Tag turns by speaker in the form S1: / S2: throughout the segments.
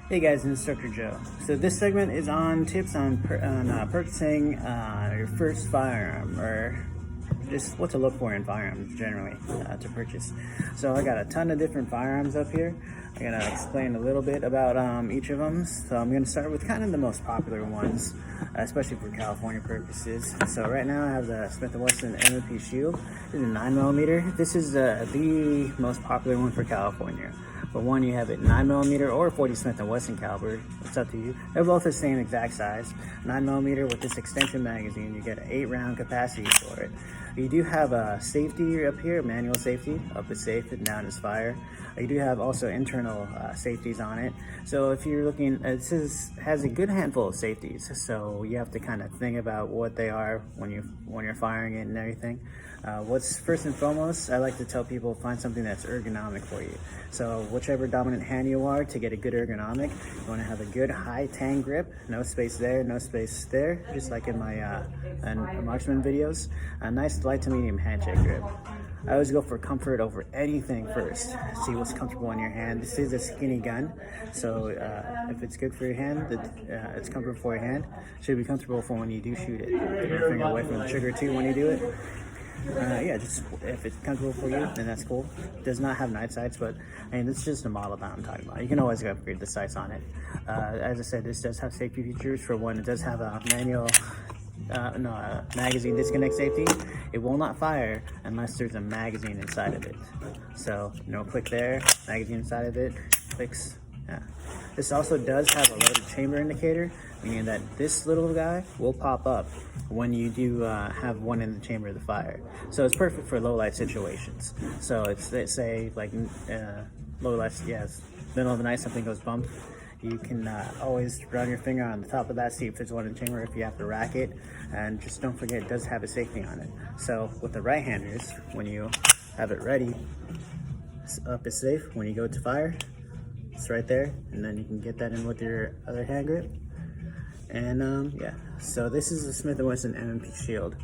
S1: Hey guys, Instructor Joe. So this segment is on tips on purchasing your first firearm, or just what to look for in firearms generally to purchase. So I got a ton of different firearms up here. I'm gonna explain a little bit about each of them. So I'm gonna start with kind of the most popular ones, especially for California purposes. So right now I have the Smith & Wesson M&P Shield. This is a 9mm. This is the most popular one for California. For one, you have it 9mm or 40 Smith & Wesson caliber. It's up to you. They're both the same exact size. 9mm with this extension magazine, you get an 8-round capacity for it. You do have a safety up here, manual safety. Up is safe and down is fire. You do have also internal safeties on it. So if you're looking, has a good handful of safeties. So you have to kind of think about what they are when you're firing it and everything. What's first and foremost, I like to tell people, find something that's ergonomic for you. So whichever dominant hand you are, to get a good ergonomic, you want to have a good high tang grip, no space there, no space there, just like in my marksman videos. A nice light to medium handshake grip. I always go for comfort over anything first. See what's comfortable in your hand. This is a skinny gun, so if it's good for your hand, it's comfortable for your hand. Should be comfortable for when you do shoot it. Get your finger away from the trigger too when you do it. Yeah, just if it's comfortable for you, then that's cool. It does not have night sights, but I mean, it's just a model that I'm talking about. You can always upgrade the sights on it. As I said, this does have safety features. For one, it does have a magazine disconnect safety. It will not fire unless there's a magazine inside of it. So no click there, magazine inside of it, clicks. Yeah. This also does have a loaded chamber indicator, meaning that this little guy will pop up when you do have one in the chamber of the fire. So it's perfect for low light situations. So it's, let's say like low light, yes, middle of the night, something goes bump. You can always run your finger on the top of that, see if there's one in the chamber, if you have to rack it. And just don't forget, it does have a safety on it. So with the right-handers, when you have it ready, up is safe. When you go to fire, it's right there, and then you can get that in with your other hand grip. And yeah, so this is the Smith & Wesson M&P Shield.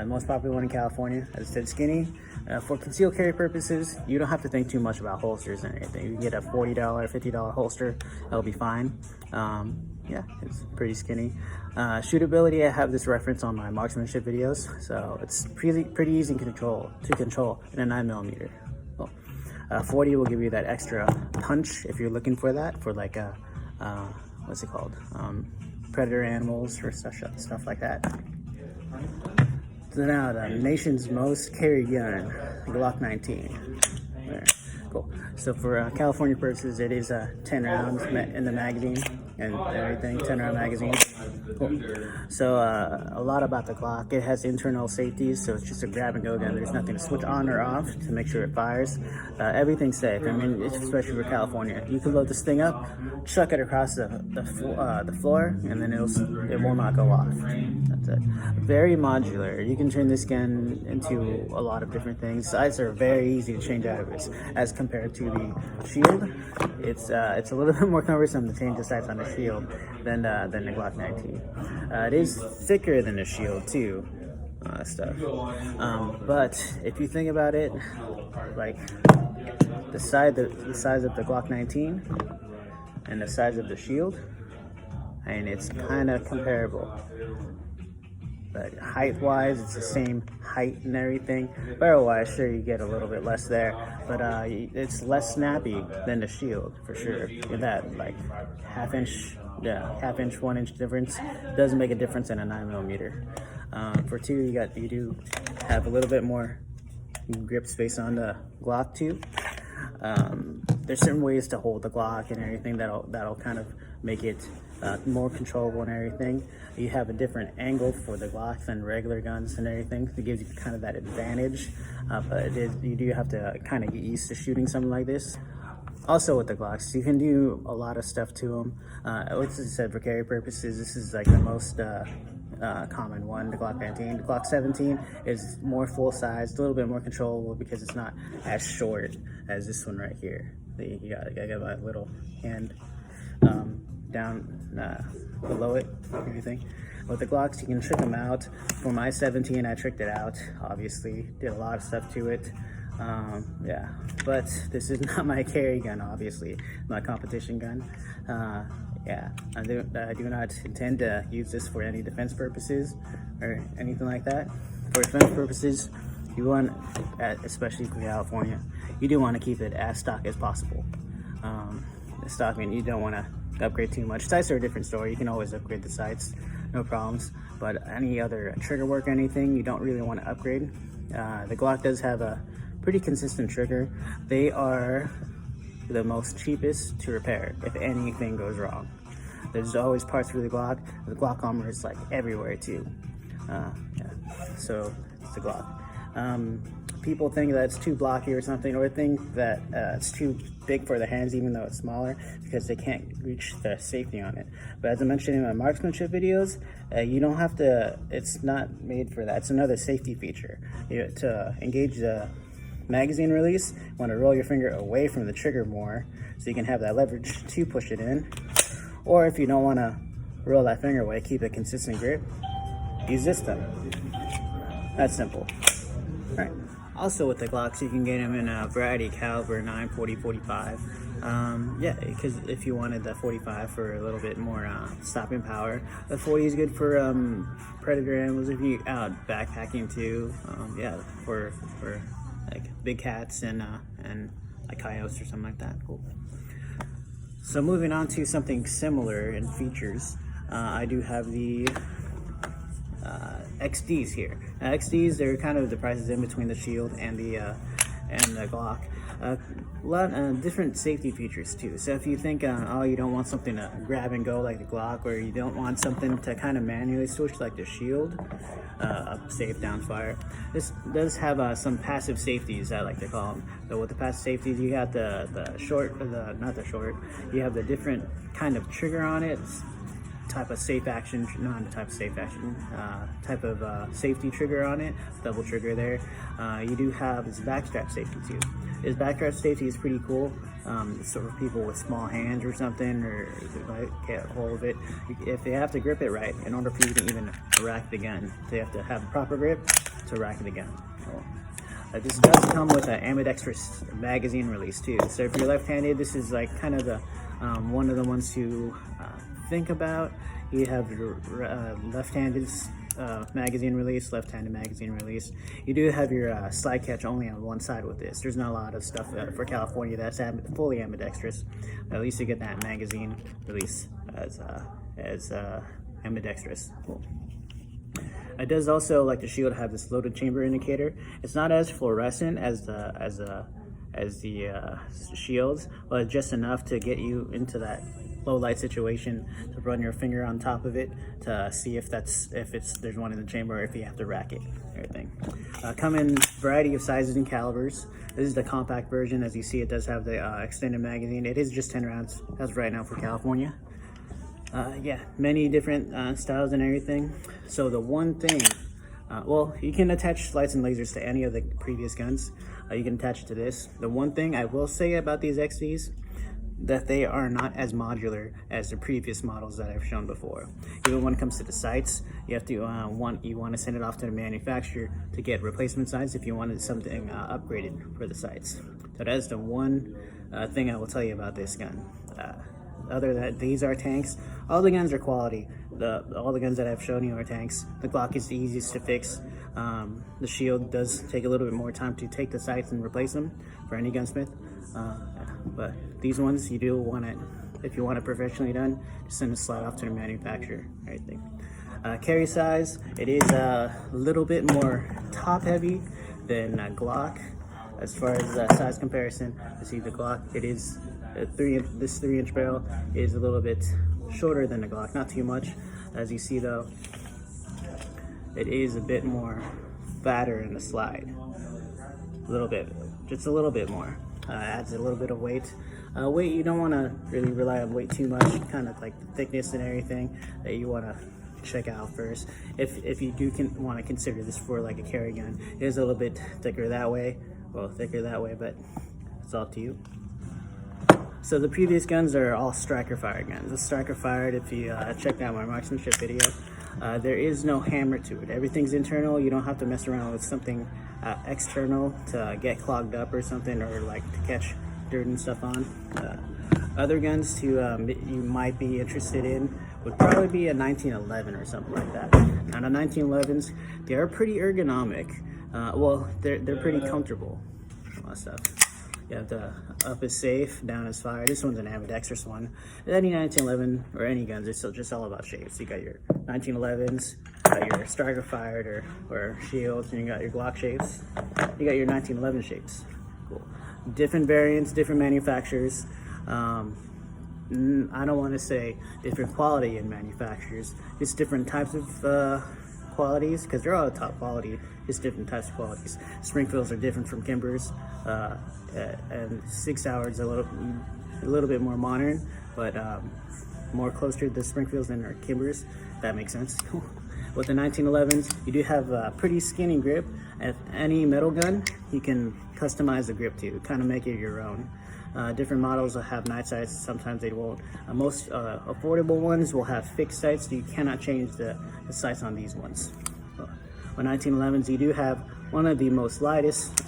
S1: Most popular one in California. As I said, skinny. For concealed carry purposes, you don't have to think too much about holsters and anything. You can get a $40, $50 holster, that'll be fine. Yeah, it's pretty skinny. Shootability, I have this reference on my marksmanship videos, so it's pretty easy to control in a 9mm. Well, 40 will give you that extra punch if you're looking for that, for like a, what's it called? Predator animals or stuff like that. So now the nation's most carried gun, Glock 19. There. Cool. So for California purposes, it is 10 rounds in the magazine and everything, 10-round magazine. Cool. So a lot about the Glock. It has internal safeties, so it's just a grab and go gun. There's nothing to switch on or off to make sure it fires. Everything's safe. I mean, especially for California. You can load this thing up, chuck it across the floor, and then it will not go off. That's it. Very modular. You can turn this gun into a lot of different things. Sights are very easy to change out of it as compared to the Shield. It's a little bit more cumbersome to change the sights on the Shield than the Glock 19. It is thicker than the Shield too, stuff. But if you think about it, like the size of the Glock 19 and the size of the Shield, and it's kind of comparable. But height-wise, it's the same height and everything. Barrel-wise, sure, you get a little bit less there, but it's less snappy than the Shield for sure. With that, like half-inch, 1-inch difference does make a difference in a 9mm. For 2, you do have a little bit more grip space on the Glock 2. There's certain ways to hold the Glock and everything that'll kind of make it more controllable and everything. You have a different angle for the Glock than regular guns and everything. It gives you kind of that advantage, but you do have to kind of get used to shooting something like this. Also with the Glocks, you can do a lot of stuff to them. Like I said, for carry purposes, this is like the most common one, the Glock 19. The Glock 17 is more full-size, a little bit more controllable because it's not as short as this one right here. I got my little hand down below it, everything. With the Glocks, you can trick them out. For my 17, I tricked it out, obviously. Did a lot of stuff to it. Yeah, but this is not my carry gun, obviously, my competition gun. Yeah, I do not intend to use this for any defense purposes or anything like that. For defense purposes, you want, especially for California, you do want to keep it as stock as possible. The stock, I mean, you don't want to upgrade too much. Sights are a different story. You can always upgrade the sights, no problems. But any other trigger work or anything, you don't really want to upgrade. The Glock does have a pretty consistent trigger. They are the most cheapest to repair if anything goes wrong. There's always parts for the Glock. The Glock armor is like everywhere too. Yeah. So it's the Glock. People think that it's too blocky or something, or think that it's too big for the hands even though it's smaller, because they can't reach the safety on it. But as I mentioned in my marksmanship videos, you don't have to, it's not made for that. It's another safety feature. To engage the magazine release, you want to roll your finger away from the trigger more so you can have that leverage to push it in. Or if you don't want to roll that finger away, keep a consistent grip, use this thumb. That's simple. All right. Also with the Glocks, you can get them in a variety caliber, 9, 40, 45. Yeah, because if you wanted the 45 for a little bit more stopping power, the 40 is good for predator animals if you out backpacking too. Yeah, for like big cats and like coyotes or something like that. Cool. So moving on to something similar in features, I do have the XDs here. XDs, they're kind of the prices in between the Shield and the Glock. A lot of different safety features too. So if you think, oh, you don't want something to grab and go like the Glock, or you don't want something to kind of manually switch like the Shield, up safe, down fire, this does have some passive safeties, I like to call them. So with the passive safeties, you have the short, not the short, you have the different kind of trigger on it, type of safe action, not a type of safe action, type of safety trigger on it, double trigger there. You do have this backstrap safety too. This backstrap safety is pretty cool. Sort of people with small hands or something, or might get a hold of it. If they have to grip it right, in order for you to even rack the gun, they have to have a proper grip to rack the gun. This does come with an ambidextrous magazine release too. So if you're left-handed, this is like kind of the one of the ones to think about. You have your left-handed magazine release, left-handed magazine release. You do have your slide catch only on one side with this. There's not a lot of stuff for California that's fully ambidextrous. At least you get that magazine release as ambidextrous. Cool. It does also, like the Shield, have this loaded chamber indicator. It's not as fluorescent as the Shields, but just enough to get you into that low light situation, to run your finger on top of it to see if there's one in the chamber, or if you have to rack it, everything. Come in variety of sizes and calibers. This is the compact version. As you see, it does have the extended magazine. It is just 10 rounds as of right now for California. Yeah, many different styles and everything. So the one thing, well, you can attach lights and lasers to any of the previous guns. You can attach it to this. The one thing I will say about these XDs, that they are not as modular as the previous models that I've shown before. Even when it comes to the sights, you have to you want to send it off to the manufacturer to get replacement sights if you wanted something upgraded for the sights. So that is the one thing I will tell you about this gun. Other than that, these are tanks. All the guns are quality. All the guns that I've shown you are tanks. The Glock is the easiest to fix. The Shield does take a little bit more time to take the sights and replace them for any gunsmith. But these ones, you do want it, if you want it professionally done, just send a slide off to the manufacturer. Everything. Carry size, it is a little bit more top heavy than Glock. As far as size comparison, you see the Glock, it is this 3-inch barrel is a little bit shorter than the Glock, not too much. As you see though, it is a bit more fatter in the slide. A little bit, just a little bit more. Adds a little bit of weight. Weight, you don't want to really rely on weight too much, kind of like the thickness and everything that you want to check out first. If you do want to consider this for like a carry gun, it is a little bit thicker that way, but it's all up to you. So the previous guns are all striker fired guns. The striker fired, if you checked out my marksmanship video, there is no hammer to it. Everything's internal. You don't have to mess around with something external to get clogged up or something, or like to catch dirt and stuff on. Other guns to you might be interested in would probably be a 1911 or something like that. Now the 1911s, they are pretty ergonomic. Well, they're pretty comfortable. A lot of stuff. You have the up is safe, down is fire. This one's an ambidextrous one. Any 1911 or any guns, it's still just all about shapes. You got your 1911s, got your striker fired or shields, and you got your Glock shapes. You got your 1911 shapes. Cool. Different variants, different manufacturers. I don't want to say different quality in manufacturers. It's different types of qualities, because they're all top quality, just different types of qualities. Springfields are different from Kimbers, and 6 Hours a little bit more modern, but more closer to the Springfields than our Kimbers. That makes sense. With the 1911s, you do have a pretty skinny grip. At any metal gun, you can customize the grip to kind of make it your own. Different models will have night sights, sometimes they won't. Most affordable ones will have fixed sights, so you cannot change the sights on these ones. With 1911s, you do have one of the most lightest,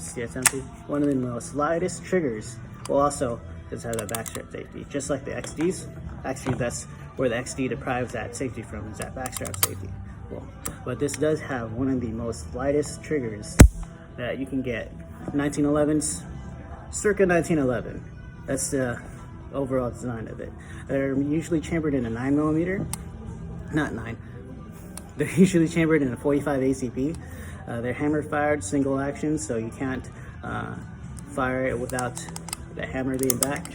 S1: one of the most lightest triggers. Well, also does have that backstrap safety, just like the XDs. Actually, that's where the XD deprives that safety from, is that backstrap safety. Well, but this does have one of the most lightest triggers that you can get. 1911s, circa 1911. That's the overall design of it. They're usually chambered in a 9mm, not 9. They're usually chambered in a 45 ACP. They're hammer fired, single action, so you can't fire it without the hammer being back.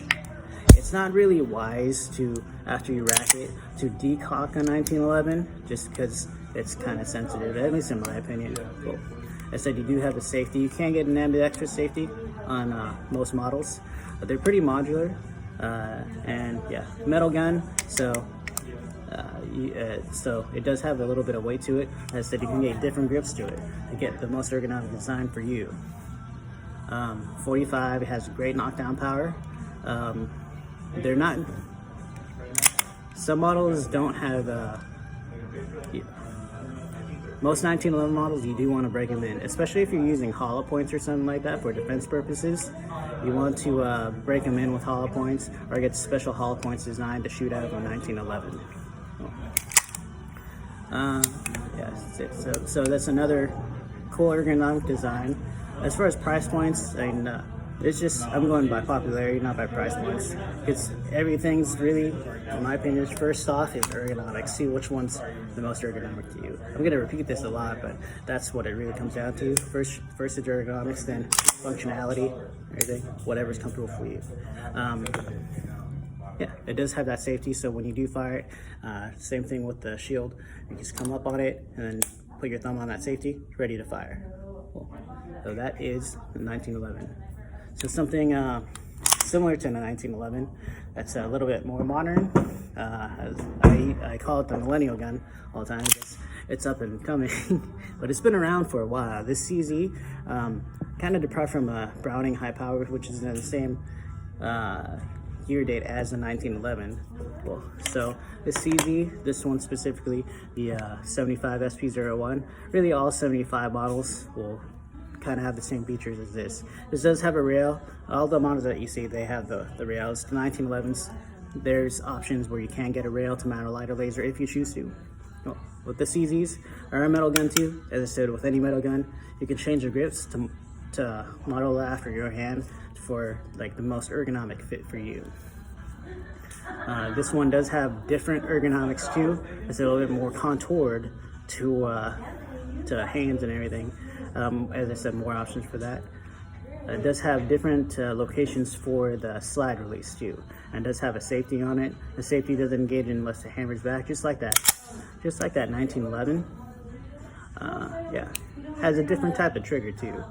S1: It's not really wise to, after you rack it, to decock a 1911, just because it's kind of sensitive, at least in my opinion. Cool. I said you do have a safety. You can get an ambidextrous safety on most models, but they're pretty modular. And yeah, metal gun, so it does have a little bit of weight to it. As I said, you can get different grips to it to get the most ergonomic design for you. 45, it has great knockdown power. They're not, some models don't have, most 1911 models, you do want to break them in, especially if you're using hollow points or something like that for defense purposes. You want to break them in with hollow points, or get special hollow points designed to shoot out of a 1911. So that's another cool ergonomic design. As far as price points, I mean, it's just, I'm going by popularity, not by price points. Everything's really, in my opinion, first off is ergonomics. See which one's the most ergonomic to you. I'm gonna repeat this a lot, but that's what it really comes down to. First is ergonomics, then functionality, everything, whatever's comfortable for you. Yeah, it does have that safety, so when you do fire it, same thing with the shield. You just come up on it and then put your thumb on that safety, ready to fire. Cool. So that is the 1911. So something similar to the 1911 that's a little bit more modern. I call it the millennial gun all the time because it's up and coming, but it's been around for a while. This CZ, kind of deprived from Browning high powered, which is in the same year date as the 1911. Cool. So the CZ, this one specifically, the 75 SP01, really all 75 models will kind of have the same features as this. This does have a rail. All the models that you see, they have the rails. The 1911s, there's options where you can get a rail to mount a lighter laser if you choose to. Well, with the CZs, are a metal gun too. As I said, with any metal gun, you can change the grips to model after your hand for like the most ergonomic fit for you. This one does have different ergonomics too. It's a little bit more contoured to hands and everything. As I said, more options for that. It does have different locations for the slide release too, and does have a safety on it. The safety doesn't engage unless the hammer's back, just like that 1911. Yeah, has a different type of trigger too.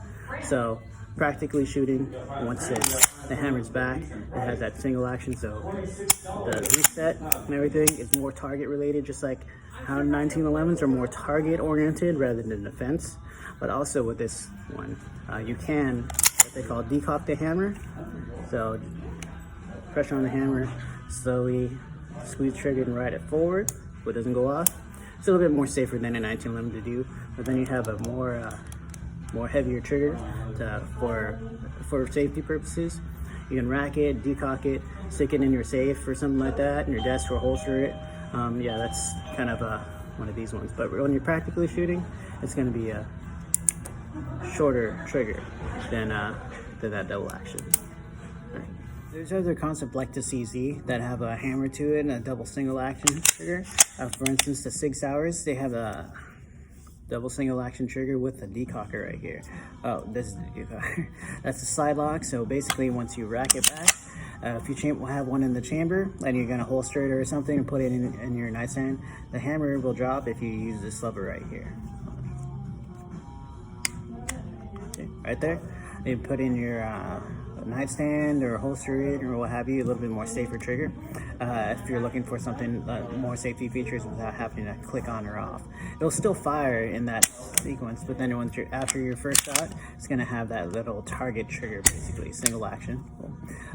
S1: So practically shooting, once the hammer's back, it has that single action, so the reset and everything is more target related, just like how 1911s are more target oriented rather than defense. But also with this one, you can, what they call decock the hammer. So pressure on the hammer, slowly squeeze trigger and ride it forward so it doesn't go off. It's a little bit more safer than a 1911 to do, but then you have a more heavier trigger for safety purposes. You can rack it, decock it, stick it in your safe or something like that, in your desk, or holster it. Yeah, that's kind of one of these ones. But when you're practically shooting, it's going to be a shorter trigger than that double action. Right. There's other concepts like the CZ that have a hammer to it and a double single action trigger. For instance, the Sig Sauers, they have a double single action trigger with a decocker right here. Oh, this is the decocker. That's the side lock. So basically, once you rack it back, if you have one in the chamber and you're gonna holster it or something and put it in your nightstand, the hammer will drop if you use this lever right here. Okay, right there. You put in your nightstand or holster it or what have you, a little bit more safer trigger. If you're looking for something more safety features without having to click on or off, it'll still fire in that sequence, but then after your first shot, it's going to have that little target trigger, basically single action.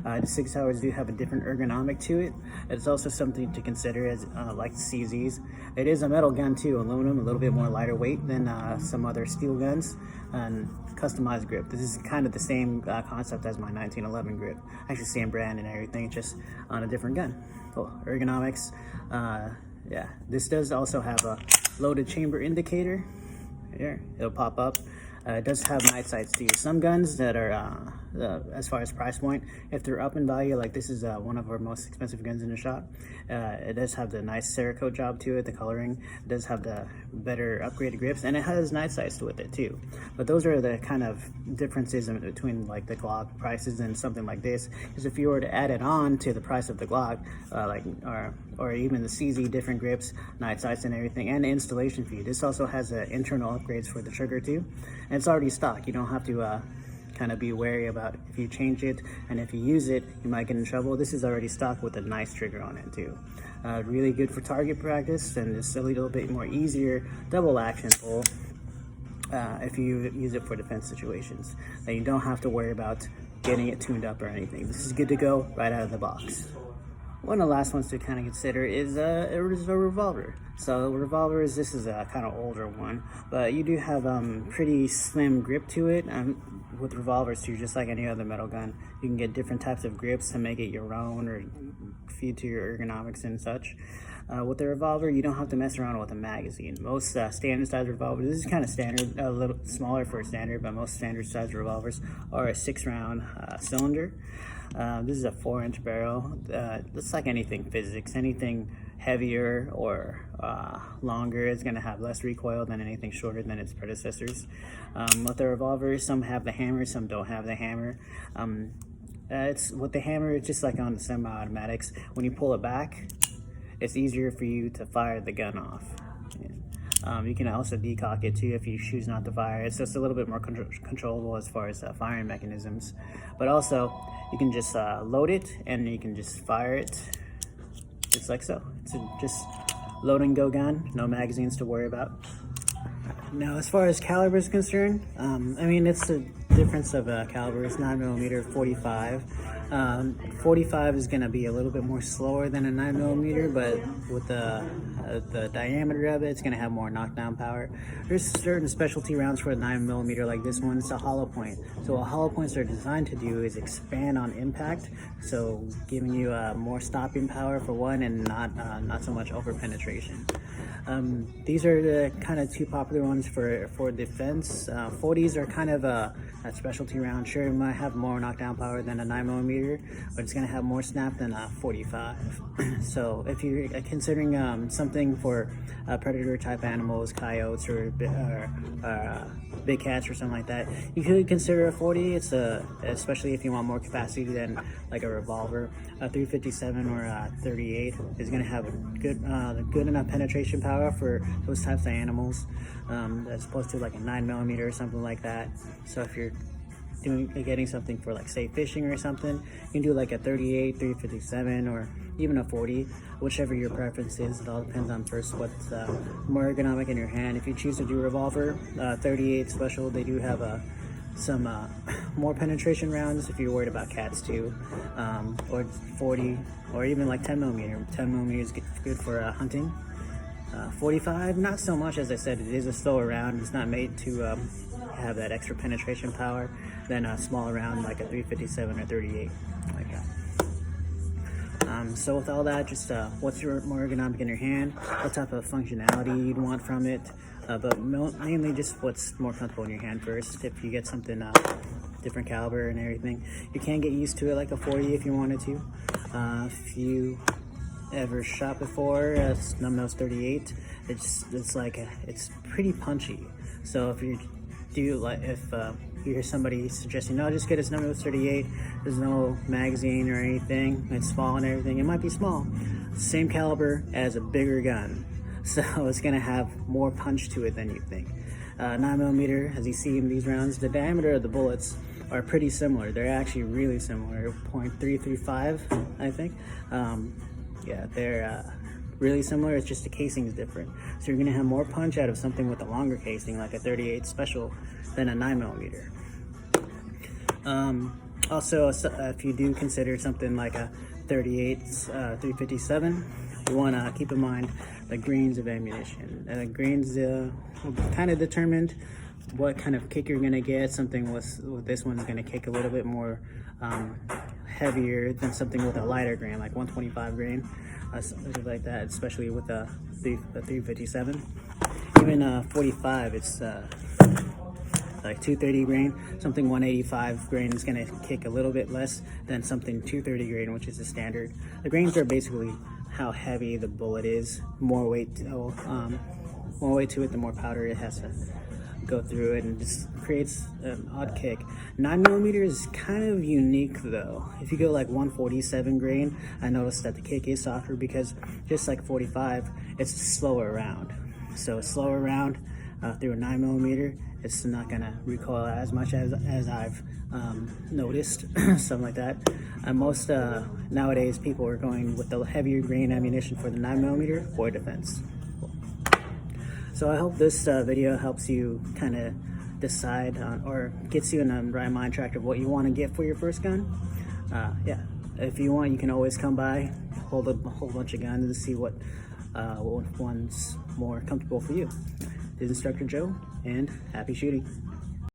S1: The Sig Sauers do have a different ergonomic to it. It's also something to consider as like the CZs. It is a metal gun too, aluminum, a little bit more lighter weight than some other steel guns, and customized grip. This is kind of the same concept as my 1911 grip. Actually, same brand and everything, just on a different gun. Cool. Ergonomics. Yeah, this does also have a loaded chamber indicator. Here, it'll pop up. It does have night sights too. Some guns that are, as far as price point, if they're up in value, like this is one of our most expensive guns in the shop, it does have the nice Cerakote job to it, the coloring. It does have the better upgraded grips, and it has night sights with it too. But those are the kind of differences in between like the Glock prices and something like this. Because if you were to add it on to the price of the Glock, or even the CZ, different grips, night sights and everything, and the installation fee. This also has internal upgrades for the trigger too, and it's already stock. You don't have to kind of be wary about if you change it, and if you use it, you might get in trouble. This is already stock with a nice trigger on it too. Really good for target practice, and it's a little bit more easier double action pull if you use it for defense situations. Then you don't have to worry about getting it tuned up or anything. This is good to go right out of the box. One of the last ones to kind of consider is a revolver. So revolvers, this is a kind of older one, but you do have pretty slim grip to it. With revolvers too, just like any other metal gun, you can get different types of grips to make it your own or feed to your ergonomics and such. With the revolver, you don't have to mess around with a magazine. Most standard size revolvers, this is kind of standard, a little smaller for a standard, but most standard size revolvers are a 6-round cylinder. This is a 4-inch barrel. It's like anything physics. Anything heavier or longer is going to have less recoil than anything shorter than its predecessors. With the revolvers, some have the hammer, some don't have the hammer. It's with the hammer, it's just like on the semi-automatics. When you pull it back, it's easier for you to fire the gun off. You can also decock it too if you choose not to fire. It's just a little bit more controllable as far as firing mechanisms. But also, you can just load it and you can just fire it just like so. It's just load and go gun, no magazines to worry about. Now, as far as caliber is concerned, I mean, it's the difference of caliber. It's 9mm 45. 45 is going to be a little bit more slower than a 9mm, but with the diameter of it, it's going to have more knockdown power. There's certain specialty rounds for a 9mm like this one. It's a hollow point. So what hollow points are designed to do is expand on impact, so giving you more stopping power for one, and not so much over penetration. These are the kind of two popular ones for defense. 40s are kind of a specialty round. Sure, it might have more knockdown power than a 9mm, but it's going to have more snap than a 45. So if you're considering something for predator type animals, coyotes or big cats or something like that, you could consider a 40. It's especially if you want more capacity than like a revolver. A 357 or a 38 is going to have a good enough penetration power for those types of animals, as opposed to like a 9mm or something like that. So if you're getting something for like say fishing or something, you can do like a 38, 357, or even a 40, whichever your preference is. It all depends on first what's more ergonomic in your hand. If you choose to do revolver, 38 special, they do have a some more penetration rounds if you're worried about cats too, or 40 or even like 10 millimeter. 10 millimeter is good for hunting. 45, not so much. As I said, it is a slower round. It's not made to have that extra penetration power than a smaller round like a 357 or 38, like that. So with all that, just what's more ergonomic in your hand, what type of functionality you'd want from it, but mainly just what's more comfortable in your hand first. If you get something different caliber and everything, you can get used to it like a 40 if you wanted to. If you ever shot before a Numbnose 38, it's pretty punchy. So if you do like, if you hear somebody suggesting, no, just get a Numbnose 38, there's no magazine or anything, it's small and everything, it might be small, same caliber as a bigger gun, so it's gonna have more punch to it than you think. 9mm, as you see in these rounds, the diameter of the bullets are pretty similar. They're actually really similar, 0.335, I think. Yeah, they're really similar. It's just the casing is different. So you're gonna have more punch out of something with a longer casing, like a 38 special, than a 9mm. Also, if you do consider something like a 38 357, you want to keep in mind the grains of ammunition. Grains will kind of determine what kind of kick you're gonna get. Something with this one's gonna kick a little bit more heavier than something with a lighter grain, like 125 grain, something like that, especially with a 357. Even 45, it's like 230 grain. Something 185 grain is gonna kick a little bit less than something 230 grain, which is the standard. The grains are basically how heavy the bullet is. More weight to it, the more powder it has to go through it, and just creates an odd kick. 9mm is kind of unique though. If you go like 147 grain, I noticed that the kick is softer because just like 45, it's a slower round. So a slower round through a 9mm, it's not gonna recoil as much as I've noticed, something like that. Most nowadays people are going with the heavier grain ammunition for the 9mm for defense. So I hope this video helps you kind of decide or gets you in the right mind track of what you want to get for your first gun. Yeah, if you want, you can always come by, hold a whole bunch of guns and see what one's more comfortable for you. This is Instructor Joe, and happy shooting.